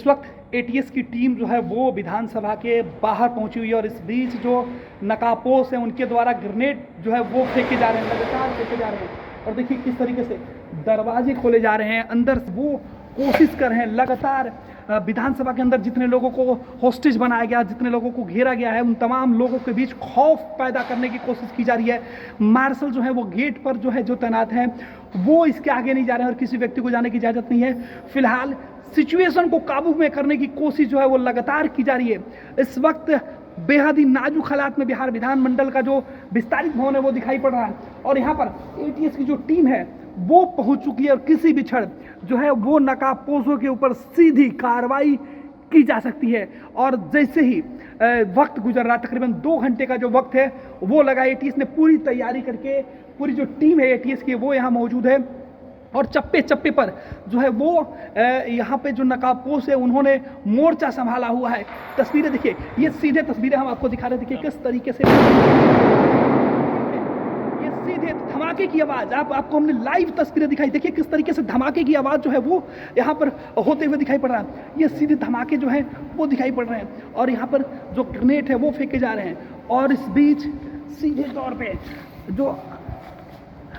इस वक्त एटीएस की टीम जो है वो विधानसभा के बाहर पहुंची हुई है और इस बीच जो नकाबपोश हैं उनके द्वारा ग्रेनेड जो है वो फेंके जा रहे हैं, लगातार फेंके जा रहे हैं। और देखिए किस तरीके से दरवाजे खोले जा रहे हैं, अंदर वो कोशिश कर रहे हैं लगातार। विधानसभा के अंदर जितने लोगों को होस्टेज बनाया गया, जितने लोगों को घेरा गया है, उन तमाम लोगों के बीच खौफ पैदा करने की कोशिश की जा रही है। मार्शल जो है वो गेट पर जो तैनात हैं, वो इसके आगे नहीं जा रहे हैं और किसी व्यक्ति को जाने की इजाज़त नहीं है। फिलहाल सिचुएशन को काबू में करने की कोशिश जो है वो लगातार की जा रही है। इस वक्त बेहद ही नाजुक हालात में बिहार विधानमंडल का जो विस्तारित भवन है वो दिखाई पड़ रहा है और यहाँ पर एटीएस की जो टीम है वो पहुंच चुकी है और किसी भी क्षण जो है वो नकाबपोशों के ऊपर सीधी कार्रवाई की जा सकती है। और जैसे ही वक्त गुजर रहा, तकरीबन 2 घंटे का जो वक्त है वो लगा, एटीएस ने पूरी तैयारी करके, पूरी जो टीम है एटीएस की वो यहाँ मौजूद है और चप्पे चप्पे पर जो है वो यहाँ पे जो नकाबपोश है उन्होंने मोर्चा संभाला हुआ है। तस्वीरें देखिए, ये सीधे तस्वीरें हम आपको दिखा रहे हैं। देखिए किस तरीके से ये सीधे धमाके की आवाज़ आपको हमने लाइव तस्वीरें दिखाई। देखिए किस तरीके से धमाके की आवाज़ जो है वो यहाँ पर होते हुए दिखाई पड़ रहा है। ये सीधे धमाके जो हैं वो दिखाई पड़ रहे हैं और यहाँ पर जो ग्रेनेड है वो फेंके जा रहे हैं। और इस बीच सीधे तौर पे जो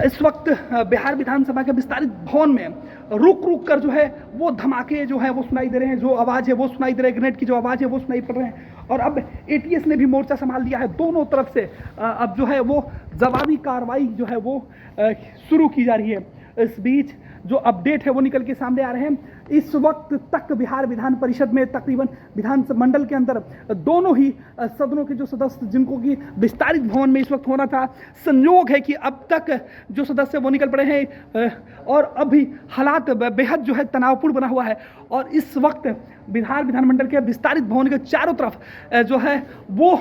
इस वक्त बिहार विधानसभा के विस्तारित भवन में रुक रुक कर जो है वो धमाके जो है वो सुनाई दे रहे हैं, जो आवाज़ है वो सुनाई दे रही है, ग्रेनेड की जो आवाज़ है वो सुनाई पड़ रहे हैं। और अब एटीएस ने भी मोर्चा संभाल लिया है दोनों तरफ से। अब जो है वो जवाबी कार्रवाई जो है वो शुरू की जा रही है। इस बीच जो अपडेट है वो निकल के सामने आ रहे हैं। इस वक्त तक बिहार विधान परिषद में तकरीबन विधानमंडल के अंदर दोनों ही सदनों के जो सदस्य जिनको कि विस्तारित भवन में इस वक्त होना था, संयोग है कि अब तक जो सदस्य वो निकल पड़े हैं और अभी हालात बेहद जो है तनावपूर्ण बना हुआ है। और इस वक्त बिहार विधानमंडल के विस्तारित भवन के चारों तरफ जो है वो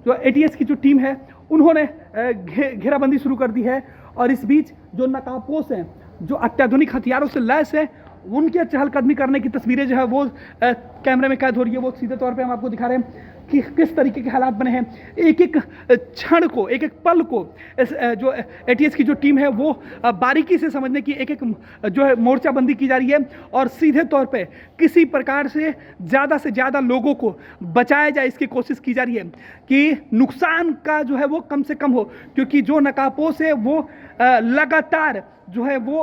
जो एटीएस की जो टीम है उन्होंने घेराबंदी शुरू कर दी है। और इस बीच जो नकाबपोश हैं, जो अत्याधुनिक हथियारों से लैस है, उनके चहलकदमी करने की तस्वीरें जो है वो कैमरे में कैद हो रही है। वो सीधे तौर पे हम आपको दिखा रहे हैं कि किस तरीके के हालात बने हैं। एक एक क्षण को, एक एक पल को जो एटीएस की जो टीम है वो बारीकी से समझने की एक एक जो है मोर्चाबंदी की जा रही है और सीधे तौर पे किसी प्रकार से ज़्यादा लोगों को बचाया जाए इसकी कोशिश की जा रही है कि नुकसान का जो है वो कम से कम हो, क्योंकि जो नकाबपोश है वो लगातार जो है वो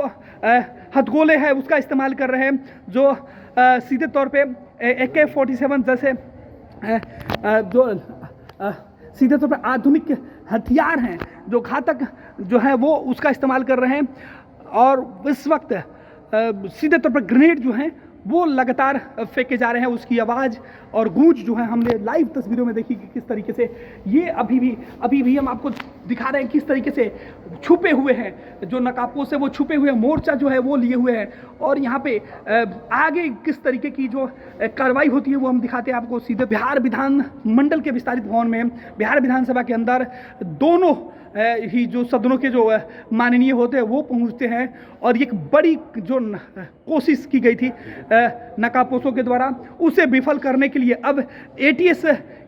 हथगोले है उसका इस्तेमाल कर रहे हैं, जो सीधे तौर पे AK-47 जैसे जो सीधे तौर पर आधुनिक हथियार हैं जो घातक जो है वो उसका इस्तेमाल कर रहे हैं। और इस वक्त सीधे तौर पर ग्रेनेड जो हैं वो लगातार फेंके जा रहे हैं। उसकी आवाज़ और गूंज जो है हमने लाइव तस्वीरों में देखी कि किस तरीके से ये अभी भी हम आपको दिखा रहे हैं किस तरीके से छुपे हुए हैं जो नकाबपोश है, वो छुपे हुए मोर्चा जो है वो लिए हुए हैं। और यहाँ पे आगे किस तरीके की जो कार्रवाई होती है वो हम दिखाते हैं आपको सीधे बिहार विधान मंडल के विस्तारित भवन में। बिहार विधानसभा के अंदर दोनों ही जो सदनों के जो माननीय होते हैं वो पहुंचते हैं और एक बड़ी जो कोशिश की गई थी नकाबपोशों के द्वारा उसे विफल करने के लिए अब एटीएस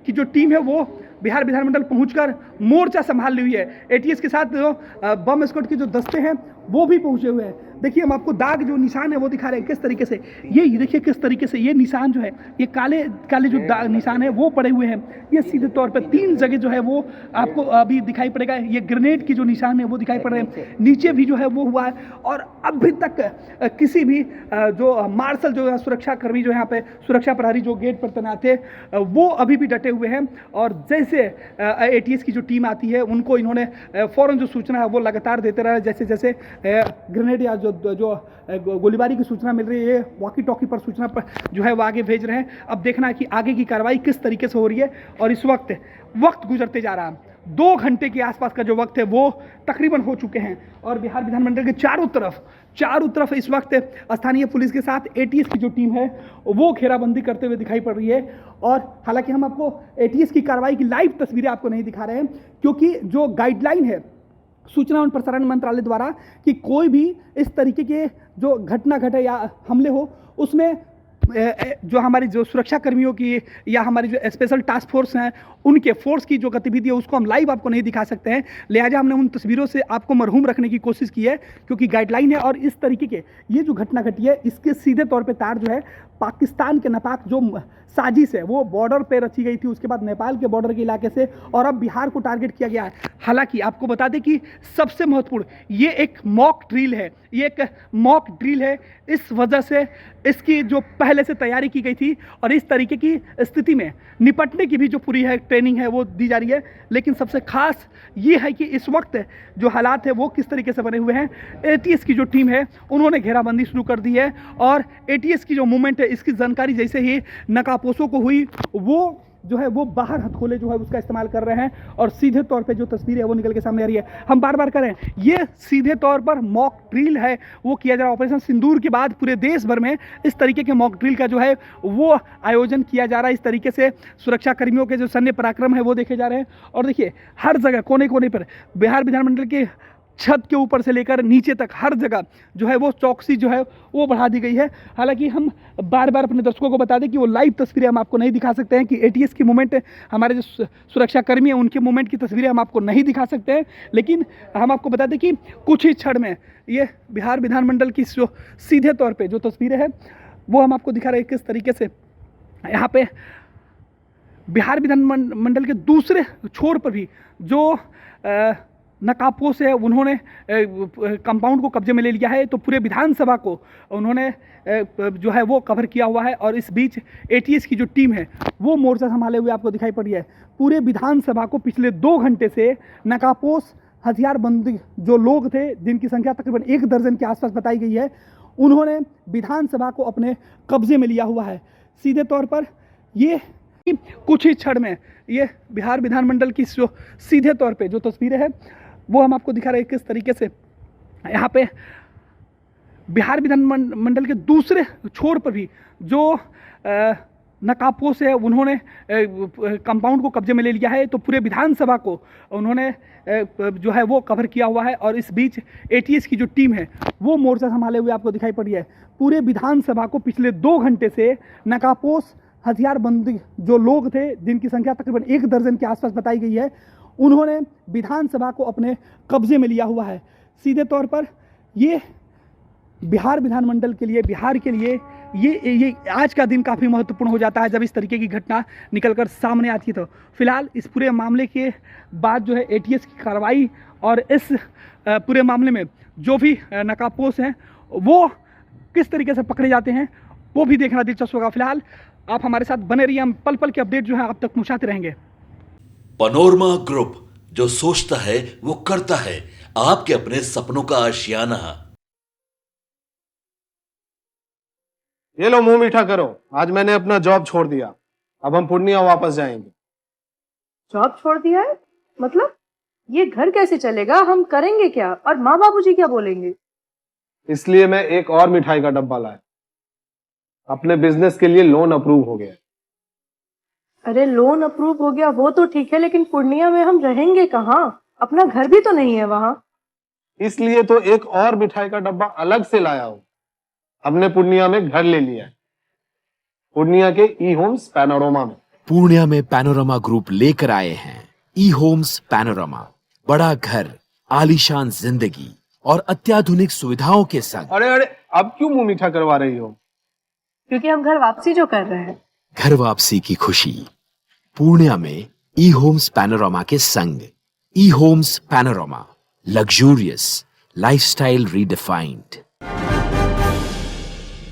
की जो टीम है वो बिहार विधानमंडल पहुंचकर मोर्चा संभाल ली हुई है। एटीएस के साथ जो बम स्क्वाड के जो दस्ते हैं वो भी पहुंचे हुए हैं। देखिए हम आपको दाग जो निशान है वो दिखा रहे हैं किस तरीके से। ये देखिए किस तरीके से ये निशान जो है, ये काले काले जो निशान है वो पड़े हुए हैं। ये सीधे तौर पे 3 जगह जो है वो आपको अभी दिखाई पड़ेगा। ये ग्रेनेड की जो निशान है वो दिखाई पड़ रहे हैं, नीचे भी जो है वो हुआ है। और अभी तक किसी भी जो मार्शल जो सुरक्षा कर्मी जो यहाँ पे सुरक्षा प्रहरी जो गेट पर तैनात थे वो अभी भी डटे हुए हैं। और जैसे एटीएस की जो टीम आती है उनको इन्होंने फौरन जो सूचना है वो लगातार देते रहे। जैसे जैसे ग्रेनेड या जो गोलीबारी की सूचना मिल रही है वॉकी टॉकी पर सूचना पर जो है वो आगे भेज रहे हैं। अब देखना है कि आगे की कार्रवाई किस तरीके से हो रही है। और इस वक्त गुजरते जा रहा है, 2 घंटे के आसपास का जो वक्त है वो तकरीबन हो चुके हैं और बिहार विधानमंडल के चारों तरफ इस वक्त स्थानीय पुलिस के साथ एटीएस की जो टीम है वो घेराबंदी करते हुए दिखाई पड़ रही है। और हालांकि हम आपको एटीएस की कार्रवाई की लाइव तस्वीरें आपको नहीं दिखा रहे हैं क्योंकि जो गाइडलाइन है सूचना एवं प्रसारण मंत्रालय द्वारा कि कोई भी इस तरीके के जो घटना घटे या हमले हो उसमें जो हमारी जो सुरक्षा कर्मियों की या हमारी जो स्पेशल टास्क फोर्स हैं उनके फोर्स की जो गतिविधि है उसको हम लाइव आपको नहीं दिखा सकते हैं, लिहाजा हमने उन तस्वीरों से आपको मरहूम रखने की कोशिश की है, क्योंकि गाइडलाइन है। और इस तरीके के ये जो घटना घटी है इसके सीधे तौर पे तार जो है पाकिस्तान के नापाक जो साजिश है वो बॉर्डर पे रची गई थी, उसके बाद नेपाल के बॉर्डर के इलाके से, और अब बिहार को टारगेट किया गया है। हालांकि आपको बता दें कि सबसे महत्वपूर्ण ये एक मॉक ड्रिल है, ये एक मॉक ड्रिल है, इस वजह से इसकी जो पहले से तैयारी की गई थी और इस तरीके की स्थिति में निपटने की भी जो पूरी है ट्रेनिंग है वो दी जा रही है। लेकिन सबसे खास ये है कि इस वक्त जो हालात है वो किस तरीके से बने हुए हैं। एटीएस की जो टीम है उन्होंने घेराबंदी शुरू कर दी है, और एटीएस की जो मूवमेंट है इसकी जानकारी जैसे ही नकाबपोशों को हुई वो जो है वो बाहर हथौले जो है उसका इस्तेमाल कर रहे हैं, और सीधे तौर पे जो तस्वीर है वो निकल के सामने आ रही है। हम बार बार करें, ये सीधे तौर पर मॉक ड्रिल है वो किया जा रहा है। ऑपरेशन सिंदूर के बाद पूरे देश भर में इस तरीके के मॉक ड्रिल का जो है वो आयोजन किया जा रहा है। इस तरीके से सुरक्षा कर्मियों के जो सैन्य पराक्रम है वो देखे जा रहे हैं। और देखिए हर जगह कोने कोने पर बिहार विधानमंडल के छत के ऊपर से लेकर नीचे तक हर जगह जो है वो चौकसी जो है वो बढ़ा दी गई है। हालांकि हम बार बार अपने दर्शकों को बता दें कि वो लाइव तस्वीरें हम आपको नहीं दिखा सकते हैं, कि एटीएस की मूवमेंट, हमारे जो सुरक्षा कर्मी हैं उनके मूवमेंट की तस्वीरें हम आपको नहीं दिखा सकते हैं। लेकिन हम आपको बता दें कि कुछ ही क्षण में ये बिहार विधानमंडल की जो सीधे तौर पर जो तस्वीरें हैं वो हम आपको दिखा रहे हैं किस तरीके से यहाँ पे बिहार विधानमंडल के दूसरे छोर पर भी जो नकाबपोश है उन्होंने कंपाउंड को कब्जे में ले लिया है। तो पूरे विधानसभा को उन्होंने जो है वो कवर किया हुआ है, और इस बीच एटीएस की जो टीम है वो मोर्चा संभाले हुए आपको दिखाई पड़ रही है। पूरे विधानसभा को पिछले 2 घंटे से नकाबपोश हथियारबंद जो लोग थे, जिनकी संख्या तकरीबन 1 दर्जन के आसपास बताई गई है, उन्होंने विधानसभा को अपने कब्जे में लिया हुआ है। सीधे तौर पर ये कुछ ही क्षण में ये बिहार विधानमंडल की जो सीधे तौर पे जो तस्वीरें हैं वो हम आपको दिखा रहे हैं किस तरीके से यहाँ पे बिहार विधानमंडल के दूसरे छोर पर भी जो नकाबपोश है उन्होंने कंपाउंड को कब्जे में ले लिया है। तो पूरे विधानसभा को उन्होंने जो है वो कवर किया हुआ है, और इस बीच एटीएस की जो टीम है वो मोर्चा संभाले हुए आपको दिखाई पड़ रही है। पूरे विधानसभा को पिछले 2 घंटे से नकाबपोश हथियारबंद जो लोग थे, जिनकी संख्या तकरीबन 1 दर्जन के आसपास बताई गई है, उन्होंने विधानसभा को अपने कब्जे में लिया हुआ है। सीधे तौर पर ये बिहार विधानमंडल के लिए, बिहार के लिए ये आज का दिन काफ़ी महत्वपूर्ण हो जाता है जब इस तरीके की घटना निकलकर सामने आती है। तो फिलहाल इस पूरे मामले के बाद जो है एटीएस की कार्रवाई और इस पूरे मामले में जो भी नकाबपोश हैं वो किस तरीके से पकड़े जाते हैं वो भी देखना दिलचस्प होगा। फिलहाल आप हमारे साथ बने रहिए, हम पल पल के अपडेट जो है आप तक पहुंचाते रहेंगे। पैनोरमा ग्रुप, जो सोचता है वो करता है, आपके अपने सपनों का आशियाना। ये लो मुंह मीठा करो, आज मैंने अपना जॉब छोड़ दिया, अब हम पूर्णिया वापस जाएंगे। जॉब छोड़ दिया है? मतलब ये घर कैसे चलेगा? हम करेंगे क्या? और माँ बाबूजी क्या बोलेंगे? इसलिए मैं एक और मिठाई का डब्बा लाया। अपने बिजनेस के लिए लोन अप्रूव हो गया। अरे लोन अप्रूव हो गया वो तो ठीक है, लेकिन पूर्णिया में हम रहेंगे कहाँ? अपना घर भी तो नहीं है वहाँ। इसलिए तो एक और मिठाई का डब्बा अलग से लाया हूँ। हमने पूर्णिया में घर ले लिया है, पूर्णिया के ई होम्स पैनोरमा में। पूर्णिया में पैनोरमा ग्रुप लेकर आए हैं ई होम्स पैनोरमा। बड़ा घर, आलीशान जिंदगी और अत्याधुनिक सुविधाओं के संग। अरे अब क्यों मुंह मीठा करवा रही हो? क्योंकि हम घर वापसी जो कर रहे हैं। घर वापसी की खुशी पूर्णिया में ई होम्स पैनोरमा के संग। E Homes Panorama, luxurious lifestyle redefined.